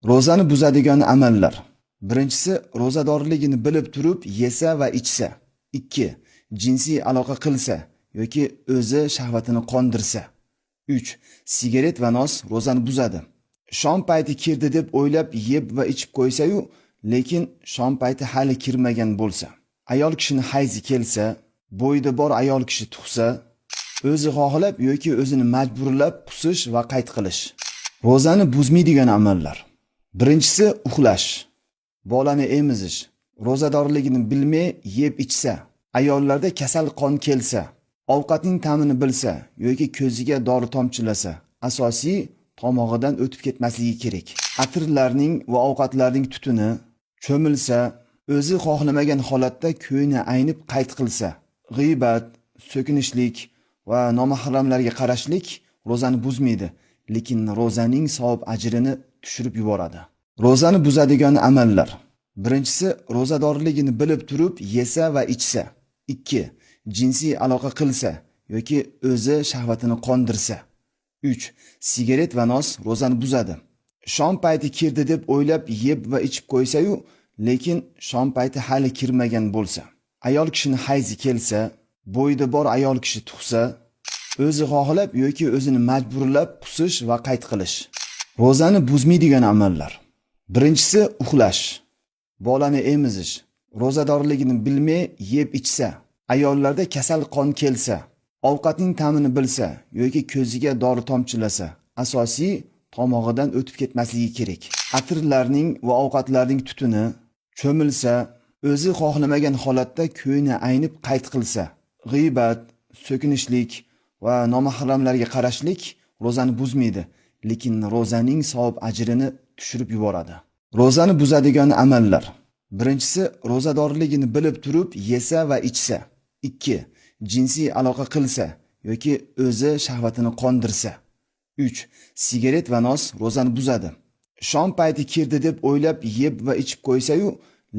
Ro'zani buzadigan amallar. Birinchisi, ro'zadorligini bilib turib yesa va ichsa. 2. Jinsiy aloqa qilsa yoki o'zi shahvatini qondirsa. 3. Sigaret va nos ro'zani buzadi. Shom payti kirdi deb o'ylab yeb va ichib qo'ysa-yu, lekin shom payti hali kirmagan bo'lsa. Ayol kishini hayzi kelsa, bo'yida bor ayol kishi tug'sa, o'zi xohlab yoki o'zini majburlab qusish va qayt qilish. Ro'zani buzmaydigan amallar. Birinchisi, uxlash. Bolani emizish. Ro'zadorligini bilmay yeb ichsa, ayollarda kasal qon kelsa, ovqatning ta'mini bilsa yoki ko'ziga dori tomchilasa, asosiy tomog'idan o'tib ketmasligi kerak. Atirlarning va ovqatlarning tutuni cho'milsa, o'zi xohlamagan holatda ko'yni aynib qayt qilsa, g'iybat, so'kinishlik va nomahramlarga qarashlik ro'zani buzmaydi, lekin ro'zaning savob ajrini tushirib yuboradi. Ro'zani buzadigan amallar. Birinchisi, ro'zadorligini bilib turib yesa va ichsa. 2. Jinsiy aloqa qilsa yoki o'zi shahvatini qondirsa. 3. Sigaret va nos ro'zani buzadi. Shom payti kirdi deb o'ylab yeb va ichib qo'ysa-yu, lekin shom payti hali kirmagan bo'lsa. Ayol kishini hayzi kelsa, bo'yida bor ayol kishi tug'sa, o'zi xohlab yoki o'zini majburlab qusish va qayt qilish. Ro'zani buzmaydigan amallar. Birinchisi, uxlash. Bolani emizish. Ro'zadorligini bilmay yeb ichsa, ayollarda kasal qon kelsa, ovqatning ta'mini bilsa yoki ko'ziga dori tomchilasa, asosiy tomog'idan o'tib ketmasligi kerak. Atirlarning va ovqatlarning tutuni cho'milsa, o'zi xohlamagan holatda ko'yni aynib qayt qilsa, g'iybat, so'kinishlik va nomahramlarga qarashlik ro'zani buzmaydi, lekin ro'zaning savob ajrini tushirib yuboradi. Ro'zani buzadigan amallar. Birinchisi, ro'zadorligini bilib turib yesa va ichsa. 2. Jinsiy aloqa qilsa yoki o'zi shahvatini qondirsa. 3. Sigaret va nos ro'zani buzadi. Shom payti kirdi deb o'ylab yeb va ichib qo'ysa-yu,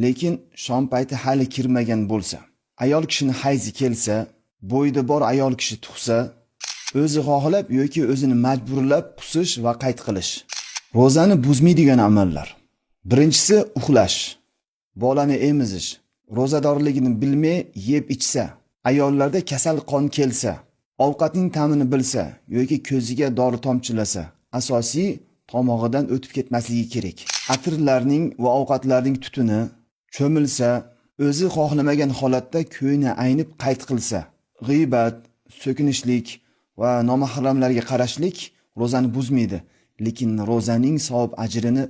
lekin shom payti hali kirmagan bo'lsa. Ayol kishini hayzi kelsa, bo'yida bor ayol kishi tug'sa, o'zi xohlab yoki o'zini majburlab qusish va qayt qilish. Ro'zani buzmaydigan amallar. Birinchisi, uxlash. Bolani emizish. Ro'zadorligini bilmay yeb ichsa, ayollarda kasal qon kelsa, ovqatning ta'mini bilsa yoki ko'ziga dori tomchilasa, asosiy tomog'idan o'tib ketmasligi kerak. Atirlarning va ovqatlarning tutuni cho'milsa, o'zi xohlamagan holatda ko'yni aynib qayt qilsa, g'iybat, so'kinishlik va nomahramlarga qarashlik ro'zani buzmaydi, lekin ro'zaning savob ajrini